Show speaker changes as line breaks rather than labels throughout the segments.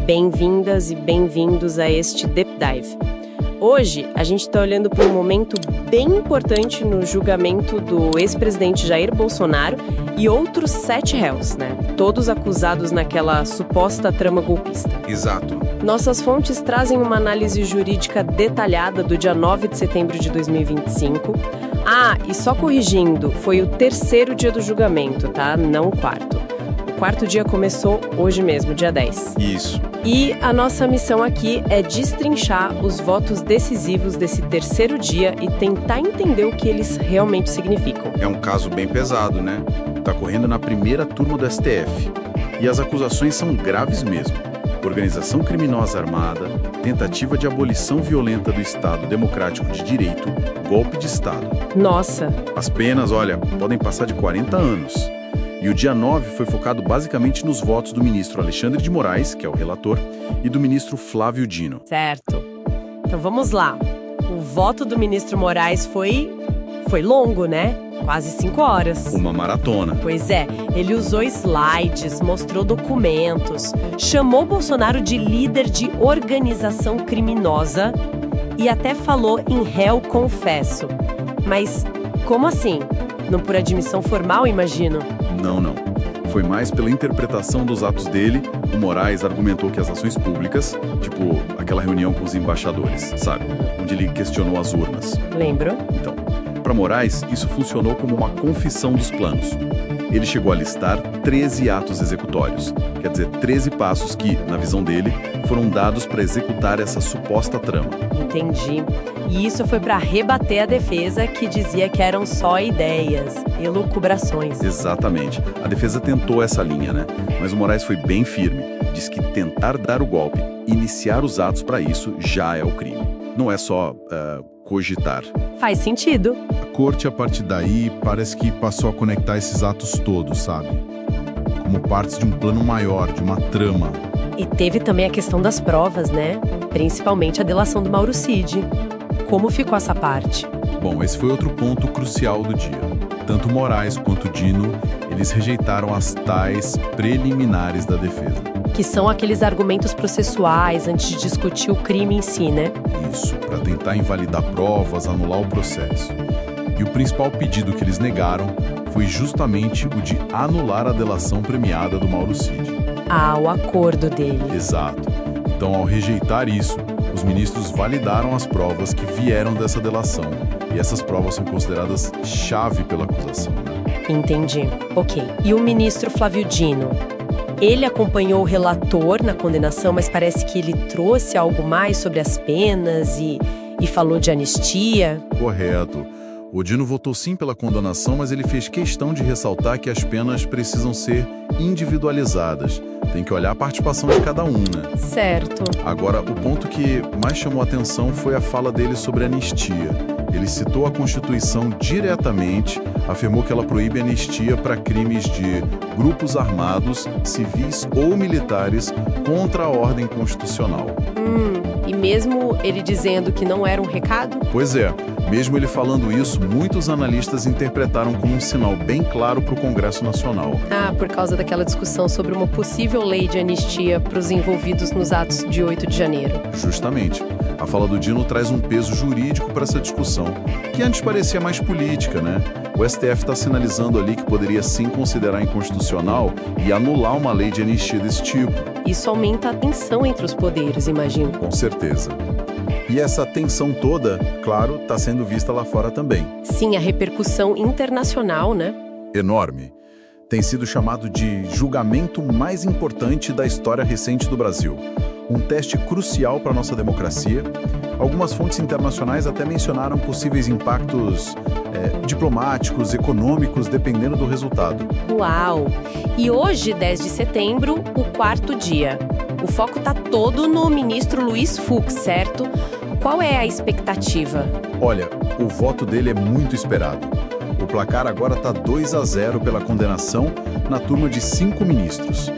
Bem-vindas e bem-vindos a este Deep Dive. Hoje, a gente está olhando para um momento bem importante no julgamento do ex-presidente Jair Bolsonaro e outros 7 réus, né? Todos acusados naquela suposta trama golpista.
Exato.
Nossas fontes trazem uma análise jurídica detalhada do dia 9 de setembro de 2025. E só corrigindo, foi o 3º dia do julgamento, tá? Não o 4º. O 4º dia começou hoje mesmo, dia 10.
Isso.
E a nossa missão aqui é destrinchar os votos decisivos desse 3º dia e tentar entender o que eles realmente significam.
É um caso bem pesado, né? Tá correndo na primeira turma do STF. E as acusações são graves mesmo. Organização criminosa armada, tentativa de abolição violenta do Estado Democrático de Direito, golpe de Estado.
Nossa!
As penas, olha, podem passar de 40 anos. E o dia 9 foi focado basicamente nos votos do ministro Alexandre de Moraes, que é o relator, e do ministro Flávio Dino.
Certo. Então vamos lá. O voto do ministro Moraes foi longo, né? Quase 5 horas.
Uma maratona.
Pois é, ele usou slides, mostrou documentos, chamou Bolsonaro de líder de organização criminosa e até falou em réu confesso. Mas como assim? Não por admissão formal, imagino?
Não. Foi mais pela interpretação dos atos dele. O Moraes argumentou que as ações públicas, tipo aquela reunião com os embaixadores, sabe? Onde ele questionou as urnas.
Lembro.
Então, para Moraes, isso funcionou como uma confissão dos planos. Ele chegou a listar 13 atos executórios, quer dizer, 13 passos que, na visão dele, foram dados para executar essa suposta trama.
Entendi. E isso foi para rebater a defesa que dizia que eram só ideias, elucubrações.
Exatamente. A defesa tentou essa linha, né? Mas o Moraes foi bem firme. Diz que tentar dar o golpe, iniciar os atos para isso, já é o crime. Não é só cogitar.
Faz sentido.
A corte, a partir daí, parece que passou a conectar esses atos todos, sabe? Como partes de um plano maior, de uma trama.
E teve também a questão das provas, né? Principalmente a delação do Mauro Cid. Como ficou essa parte?
Bom, esse foi outro ponto crucial do dia. Tanto Moraes quanto Dino, eles rejeitaram as tais preliminares da defesa.
Que são aqueles argumentos processuais antes de discutir o crime em si, né?
Isso, para tentar invalidar provas, anular o processo. E o principal pedido que eles negaram foi justamente o de anular a delação premiada do Mauro Cid.
O acordo dele.
Exato. Então, ao rejeitar isso, os ministros validaram as provas que vieram dessa delação. E essas provas são consideradas chave pela acusação, né?
Entendi. Ok. E o ministro Flávio Dino? Ele acompanhou o relator na condenação, mas parece que ele trouxe algo mais sobre as penas e falou de anistia.
Correto. O Dino votou sim pela condenação, mas ele fez questão de ressaltar que as penas precisam ser individualizadas. Tem que olhar a participação de cada um, né?
Certo.
Agora, o ponto que mais chamou a atenção foi a fala dele sobre anistia. Ele citou a Constituição diretamente, afirmou que ela proíbe anistia para crimes de grupos armados, civis ou militares contra a ordem constitucional.
E mesmo ele dizendo que não era um recado?
Pois é, mesmo ele falando isso, muitos analistas interpretaram como um sinal bem claro para o Congresso Nacional.
Por causa daquela discussão sobre uma possível lei de anistia para os envolvidos nos atos de 8 de janeiro.
Justamente. A fala do Dino traz um peso jurídico para essa discussão, que antes parecia mais política, né? O STF está sinalizando ali que poderia sim considerar inconstitucional e anular uma lei de anistia desse tipo.
Isso aumenta a tensão entre os poderes, imagino.
Com certeza. E essa tensão toda, claro, está sendo vista lá fora também.
Sim, a repercussão internacional, né?
Enorme. Tem sido chamado de julgamento mais importante da história recente do Brasil. Um teste crucial para a nossa democracia. Algumas fontes internacionais até mencionaram possíveis impactos diplomáticos, econômicos, dependendo do resultado.
Uau! E hoje, 10 de setembro, o 4º dia. O foco está todo no ministro Luiz Fux, certo? Qual é a expectativa?
Olha, o voto dele é muito esperado. O placar agora está 2-0 pela condenação na turma de 5 ministros.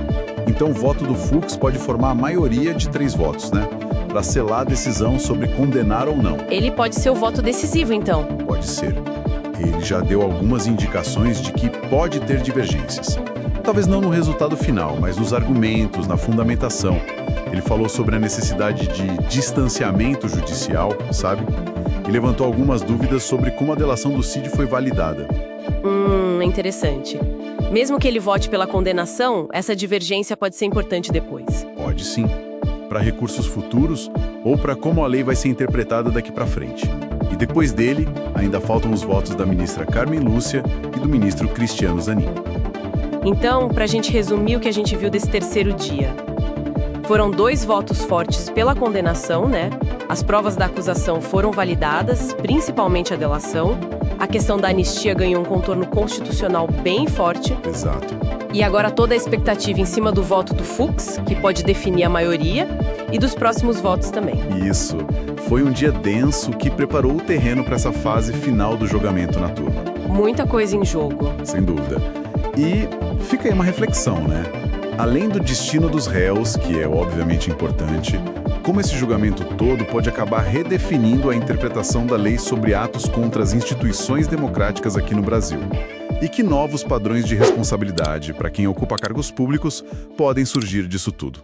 Então o voto do Fux pode formar a maioria de 3 votos, né? Para selar a decisão sobre condenar ou não.
Ele pode ser o voto decisivo, então?
Pode ser. Ele já deu algumas indicações de que pode ter divergências. Talvez não no resultado final, mas nos argumentos, na fundamentação. Ele falou sobre a necessidade de distanciamento judicial, sabe? E levantou algumas dúvidas sobre como a delação do Cid foi validada.
Interessante. Mesmo que ele vote pela condenação, essa divergência pode ser importante depois.
Pode sim. Para recursos futuros ou para como a lei vai ser interpretada daqui para frente. E depois dele, ainda faltam os votos da ministra Carmen Lúcia e do ministro Cristiano Zanin.
Então, para a gente resumir o que a gente viu desse terceiro dia. Foram 2 votos fortes pela condenação, né? As provas da acusação foram validadas, principalmente a delação. A questão da anistia ganhou um contorno constitucional bem forte.
Exato.
E agora toda a expectativa em cima do voto do Fux, que pode definir a maioria, e dos próximos votos também.
Isso. Foi um dia denso que preparou o terreno para essa fase final do julgamento na turma.
Muita coisa em jogo.
Sem dúvida. E fica aí uma reflexão, né? Além do destino dos réus, que é obviamente importante, como esse julgamento todo pode acabar redefinindo a interpretação da lei sobre atos contra as instituições democráticas aqui no Brasil. E que novos padrões de responsabilidade para quem ocupa cargos públicos podem surgir disso tudo.